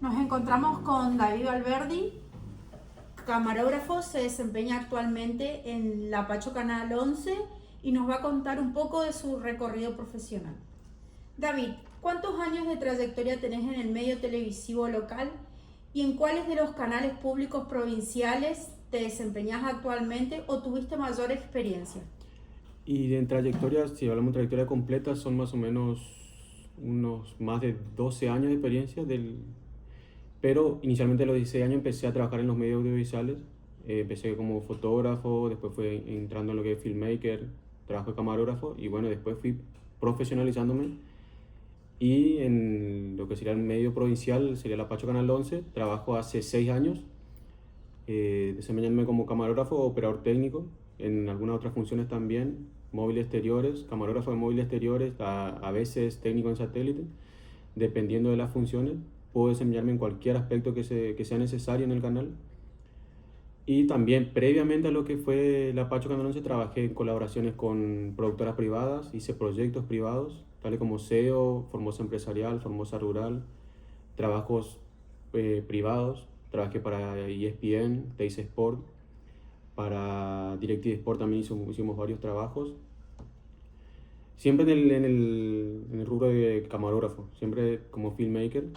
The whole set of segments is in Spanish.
Nos encontramos con David Valverdi, camarógrafo, se desempeña actualmente en la Pacho Canal 11 y nos va a contar un poco de su recorrido profesional. David, ¿cuántos años de trayectoria tenés en el medio televisivo local y en cuáles de los canales públicos provinciales te desempeñas actualmente o tuviste mayor experiencia? Y en trayectoria, si hablamos de trayectoria completa, son más o menos unos más de 12 años de experiencia, pero inicialmente a los 16 años empecé a trabajar en los medios audiovisuales. Empecé como fotógrafo, después fui entrando en lo que es filmmaker, trabajo de camarógrafo y bueno, después fui profesionalizándome y en lo que sería el medio provincial, sería la Pacho Canal 11, trabajo hace 6 años, desempeñándome como camarógrafo o operador técnico, en algunas otras funciones también, móviles exteriores, camarógrafo de móviles exteriores, a veces técnico en satélite, dependiendo de las funciones. Puedo desempeñarme en cualquier aspecto que sea necesario en el canal. Y también, previamente a lo que fue la Pacho Canal 11, trabajé en colaboraciones con productoras privadas, hice proyectos privados, tales como SEO, Formosa Empresarial, Formosa Rural, trabajos privados. Trabajé para ESPN, Teis Sport, para DirecTV Sport también hicimos varios trabajos. Siempre en el rubro de camarógrafo, siempre como filmmaker.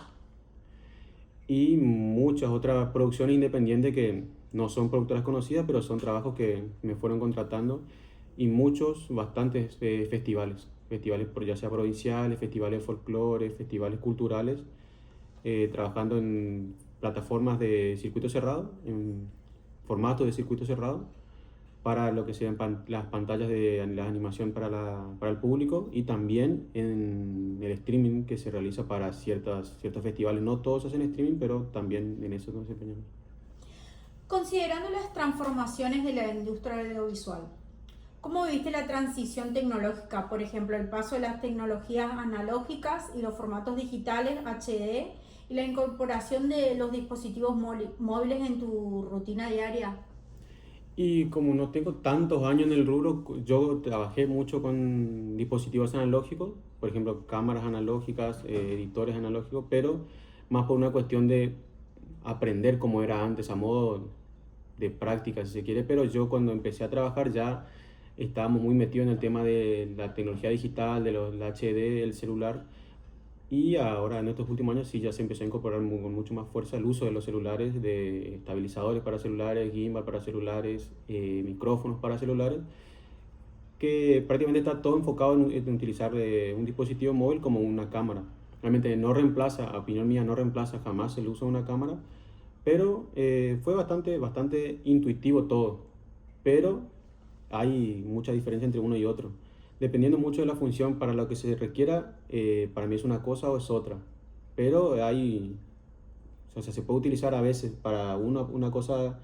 Y muchas otras producciones independientes que no son productoras conocidas, pero son trabajos que me fueron contratando. Y bastantes festivales ya sea provinciales, festivales de folclore, festivales culturales, trabajando en plataformas de circuito cerrado, en formato de circuito cerrado, para lo que sean las pantallas de la animación para el público y también en el streaming que se realiza para ciertos festivales. No todos hacen streaming, pero también en eso nos desempeñamos. Considerando las transformaciones de la industria audiovisual, ¿cómo viste la transición tecnológica? Por ejemplo, el paso de las tecnologías analógicas y los formatos digitales HD y la incorporación de los dispositivos móviles en tu rutina diaria. Y como no tengo tantos años en el rubro, yo trabajé mucho con dispositivos analógicos, por ejemplo, cámaras analógicas, editores analógicos, pero más por una cuestión de aprender como era antes, a modo de práctica, si se quiere. Pero yo cuando empecé a trabajar ya estábamos muy metidos en el tema de la tecnología digital, de los HD, el celular. Y ahora en estos últimos años sí ya se empezó a incorporar con mucho más fuerza el uso de los celulares, de estabilizadores para celulares, gimbal para celulares, micrófonos para celulares, que prácticamente está todo enfocado en utilizar un dispositivo móvil como una cámara. Realmente no reemplaza, a opinión mía, no reemplaza jamás el uso de una cámara, pero fue bastante intuitivo todo. Pero hay mucha diferencia entre uno y otro. Dependiendo mucho de la función para lo que se requiera, para mí es una cosa o es otra. Pero o sea, se puede utilizar a veces para una cosa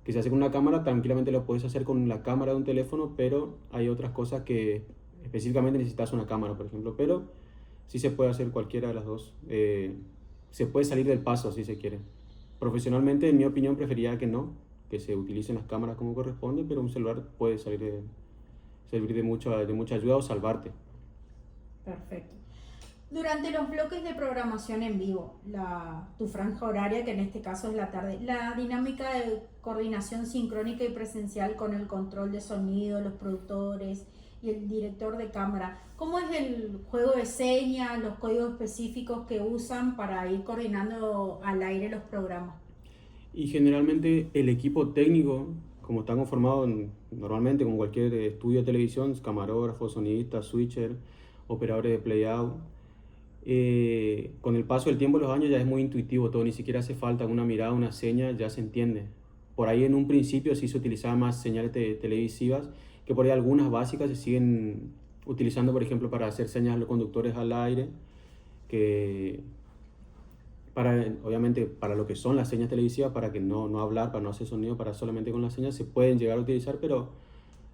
que se hace con una cámara, tranquilamente lo puedes hacer con la cámara de un teléfono, pero hay otras cosas que específicamente necesitas una cámara, por ejemplo. Pero sí se puede hacer cualquiera de las dos. Se puede salir del paso si se quiere. Profesionalmente, en mi opinión, preferiría que no, que se utilicen las cámaras como corresponde, pero un celular puede servir de mucha ayuda o salvarte. Perfecto. Durante los bloques de programación en vivo, tu franja horaria, que en este caso es la tarde, la dinámica de coordinación sincrónica y presencial con el control de sonido, los productores y el director de cámara, ¿cómo es el juego de señas, los códigos específicos que usan para ir coordinando al aire los programas? Y generalmente el equipo técnico, como está conformado normalmente como cualquier estudio de televisión, camarógrafos, sonidistas, switcher, operadores de playout, con el paso del tiempo, los años, ya es muy intuitivo todo, ni siquiera hace falta una mirada, una seña, ya se entiende. Por ahí en un principio sí se utilizaban más señales televisivas, que por ahí algunas básicas se siguen utilizando, por ejemplo, para hacer señas a los conductores al aire, que obviamente para lo que son las señas televisivas, para que no hablar, para no hacer sonido, para solamente con las señas, se pueden llegar a utilizar, pero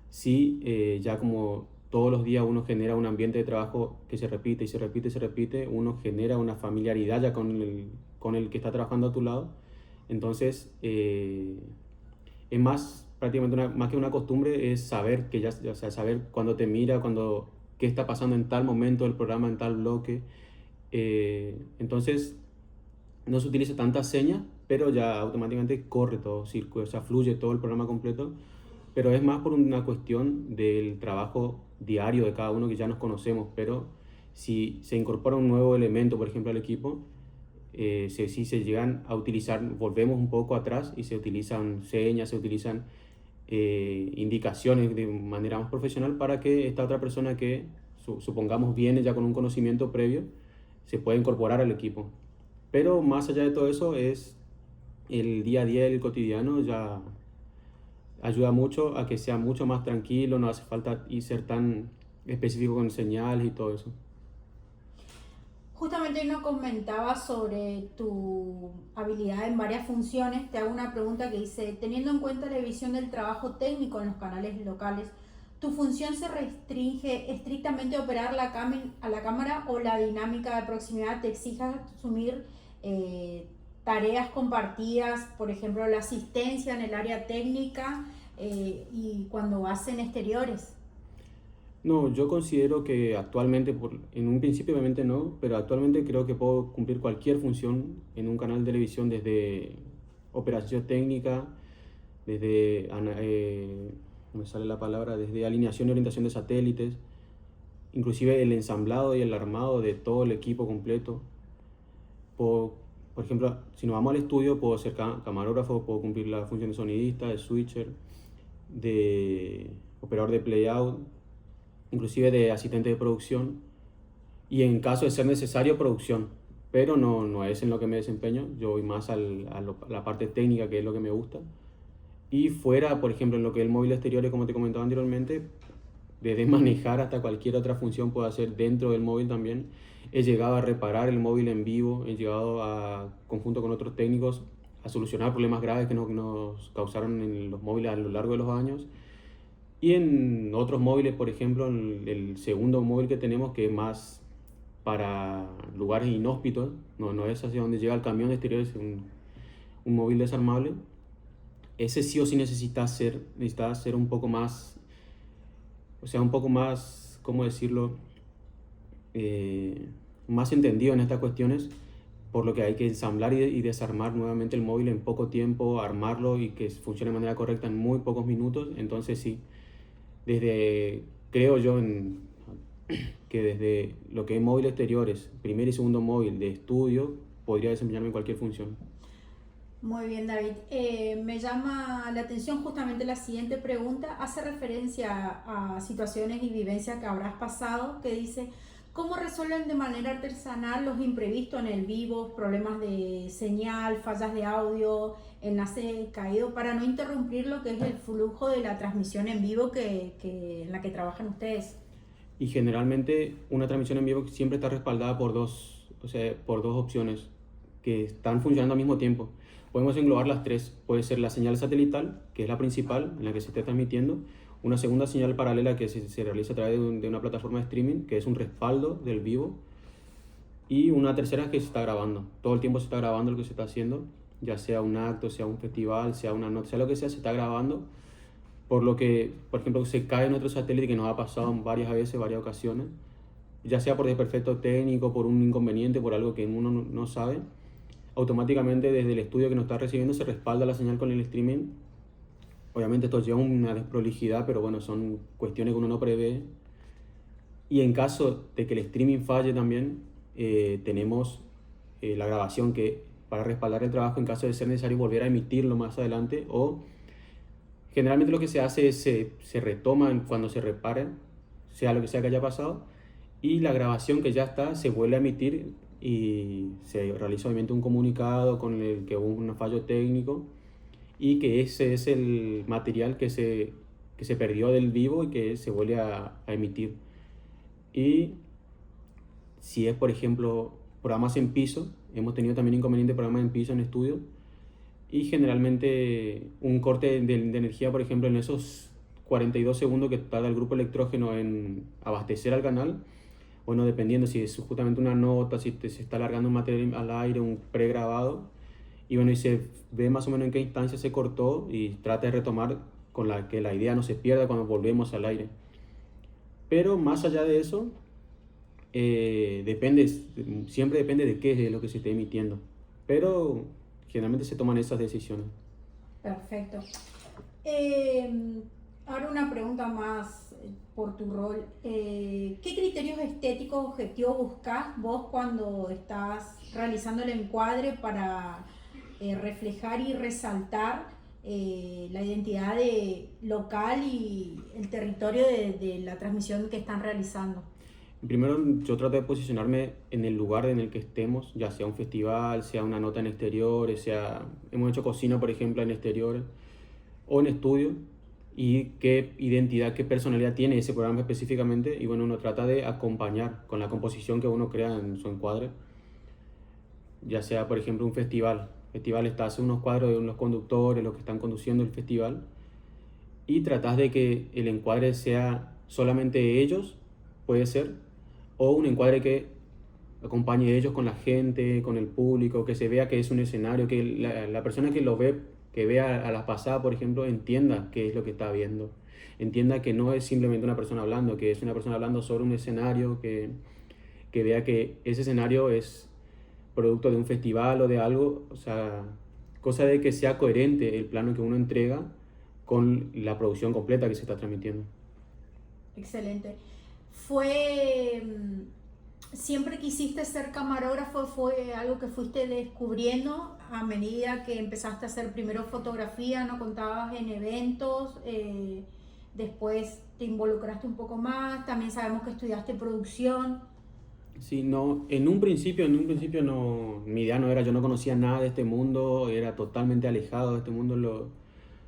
sí, ya como todos los días uno genera un ambiente de trabajo que se repite y se repite y se repite, uno genera una familiaridad ya con el que está trabajando a tu lado. Entonces, es más, prácticamente más que una costumbre, es saber que o sea, saber cuando te mira, qué está pasando en tal momento del programa, en tal bloque. Entonces, no se utiliza tanta seña, pero ya automáticamente corre todo, o sea, fluye todo el programa completo, pero es más por una cuestión del trabajo diario de cada uno que ya nos conocemos, pero si se incorpora un nuevo elemento, por ejemplo, al equipo, si se llegan a utilizar, volvemos un poco atrás y se utilizan señas, se utilizan indicaciones de manera más profesional para que esta otra persona que supongamos viene ya con un conocimiento previo, se pueda incorporar al equipo. Pero más allá de todo eso es el día a día, el cotidiano, ya ayuda mucho a que sea mucho más tranquilo, no hace falta y ser tan específico con señales y todo eso. Justamente nos comentaba sobre tu habilidad en varias funciones. Te hago una pregunta que dice, teniendo en cuenta la visión del trabajo técnico en los canales locales, ¿tu función se restringe estrictamente a operar a la cámara o la dinámica de proximidad te exija asumir tareas compartidas, por ejemplo, la asistencia en el área técnica y cuando hacen exteriores? No, yo considero que actualmente, en un principio obviamente no, pero actualmente creo que puedo cumplir cualquier función en un canal de televisión, desde operación técnica, desde, no me sale la palabra, desde alineación y orientación de satélites, inclusive el ensamblado y el armado de todo el equipo completo. Por ejemplo, si nos vamos al estudio, puedo ser camarógrafo, puedo cumplir la función de sonidista, de switcher, de operador de playout, inclusive de asistente de producción y en caso de ser necesario producción, pero no es en lo que me desempeño. Yo voy más a la parte técnica, que es lo que me gusta, y fuera, por ejemplo, en lo que es el móvil exteriores, como te comentaba anteriormente, desde manejar hasta cualquier otra función puedo hacer dentro del móvil también. He llegado a reparar el móvil en vivo, he llegado a, conjunto con otros técnicos, a solucionar problemas graves que nos causaron en los móviles a lo largo de los años. Y en otros móviles, por ejemplo, el segundo móvil que tenemos, que es más para lugares inhóspitos, no es hacia donde llega el camión de exteriores, un móvil desarmable, ese sí o sí necesita ser un poco más, o sea, un poco más, ¿cómo decirlo? Más entendido en estas cuestiones, por lo que hay que ensamblar y desarmar nuevamente el móvil en poco tiempo, armarlo y que funcione de manera correcta en muy pocos minutos. Entonces sí, creo yo que desde lo que es móvil exteriores, primer y segundo móvil de estudio, podría desempeñarme en cualquier función. Muy bien, David. Me llama la atención justamente la siguiente pregunta. Hace referencia a situaciones y vivencias que habrás pasado, que dice, ¿cómo resuelven de manera artesanal los imprevistos en el vivo, problemas de señal, fallas de audio, enlace caído, para no interrumpir lo que es el flujo de la transmisión en vivo en la que trabajan ustedes? Y generalmente una transmisión en vivo siempre está respaldada por por dos opciones que están funcionando al mismo tiempo. Podemos englobar las tres. Puede ser la señal satelital, que es la principal en la que se está transmitiendo, una segunda señal paralela que se realiza a través de una plataforma de streaming, que es un respaldo del vivo, y una tercera que se está grabando. Todo el tiempo se está grabando lo que se está haciendo, ya sea un acto, sea un festival, sea una nota, sea lo que sea, se está grabando. Por lo que, por ejemplo, se cae nuestro satélite, que nos ha pasado varias veces, varias ocasiones, ya sea por desperfecto técnico, por un inconveniente, por algo que uno no sabe, automáticamente desde el estudio que nos está recibiendo se respalda la señal con el streaming. Obviamente esto lleva una desprolijidad, pero bueno, son cuestiones que uno no prevé. Y en caso de que el streaming falle también, tenemos la grabación que para respaldar el trabajo en caso de ser necesario volver a emitirlo más adelante, o generalmente lo que se hace es se retoma cuando se repare, sea lo que sea que haya pasado, y la grabación que ya está se vuelve a emitir y se realiza obviamente un comunicado con el que hubo un fallo técnico y que ese es el material que se perdió del vivo y que se vuelve a emitir. Y si es, por ejemplo, programas en piso, hemos tenido también inconvenientes de programas en piso en estudio, y generalmente un corte de energía, por ejemplo, en esos 42 segundos que tarda el grupo electrógeno en abastecer al canal, bueno, dependiendo si es justamente una nota, si se está alargando un material al aire, un pregrabado, y bueno, y se ve más o menos en qué instancia se cortó y trata de retomar con que la idea no se pierda cuando volvemos al aire. Pero más allá de eso, siempre depende de qué es lo que se esté emitiendo. pero generalmente se toman esas decisiones. Perfecto. Ahora una pregunta más por tu rol. ¿Qué criterios estéticos objetivos buscas vos cuando estás realizando el encuadre para reflejar y resaltar la identidad local y el territorio de la transmisión que están realizando? Primero, yo trato de posicionarme en el lugar en el que estemos, ya sea un festival, sea una nota en exteriores, sea, hemos hecho cocina, por ejemplo, en exteriores o en estudio, y qué identidad, qué personalidad tiene ese programa específicamente, y bueno, uno trata de acompañar con la composición que uno crea en su encuadre, ya sea, por ejemplo, un festival. El festival está, hace unos cuadros de unos conductores, los que están conduciendo el festival, y tratas de que el encuadre sea solamente ellos, puede ser, o un encuadre que acompañe a ellos con la gente, con el público, que se vea que es un escenario, que la persona que lo ve, que vea a la pasada, por ejemplo, entienda qué es lo que está viendo, entienda que no es simplemente una persona hablando, que es una persona hablando sobre un escenario, que vea que ese escenario es producto de un festival o de algo, o sea, cosa de que sea coherente el plano que uno entrega con la producción completa que se está transmitiendo. Excelente. Fue, ¿siempre quisiste ser camarógrafo? ¿Fue algo que fuiste descubriendo a medida que empezaste a hacer primero fotografía, no contabas en eventos, después te involucraste un poco más, también sabemos que estudiaste producción? Sí, no, en un principio no, mi idea no era, yo no conocía nada de este mundo, era totalmente alejado de este mundo,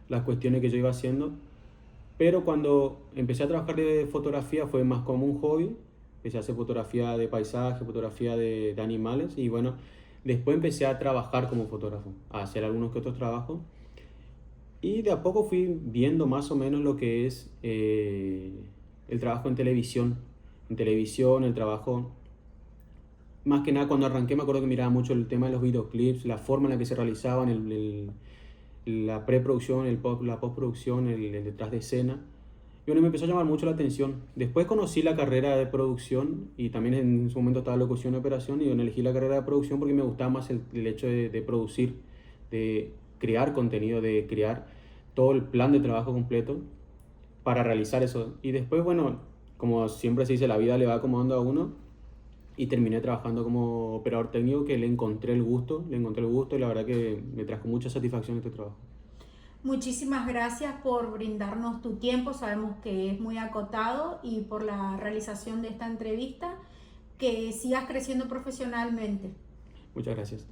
las cuestiones que yo iba haciendo, pero cuando empecé a trabajar de fotografía fue más como un hobby, empecé a hacer fotografía de paisaje, fotografía de animales, y bueno, después empecé a trabajar como fotógrafo, a hacer algunos que otros trabajos, y de a poco fui viendo más o menos lo que es el trabajo en televisión, el trabajo. Más que nada cuando arranqué me acuerdo que miraba mucho el tema de los videoclips, la forma en la que se realizaban, la preproducción, la postproducción, el detrás de escena. Y bueno, me empezó a llamar mucho la atención. Después conocí la carrera de producción y también en su momento estaba locución y operación, y bueno, elegí la carrera de producción porque me gustaba más el hecho de producir, de crear contenido, de crear todo el plan de trabajo completo para realizar eso. Y después, bueno, como siempre se dice, la vida le va acomodando a uno, y terminé trabajando como operador técnico, que le encontré el gusto, y la verdad que me trajo mucha satisfacción este trabajo. Muchísimas gracias por brindarnos tu tiempo, sabemos que es muy acotado, y por la realización de esta entrevista. Que sigas creciendo profesionalmente. Muchas gracias.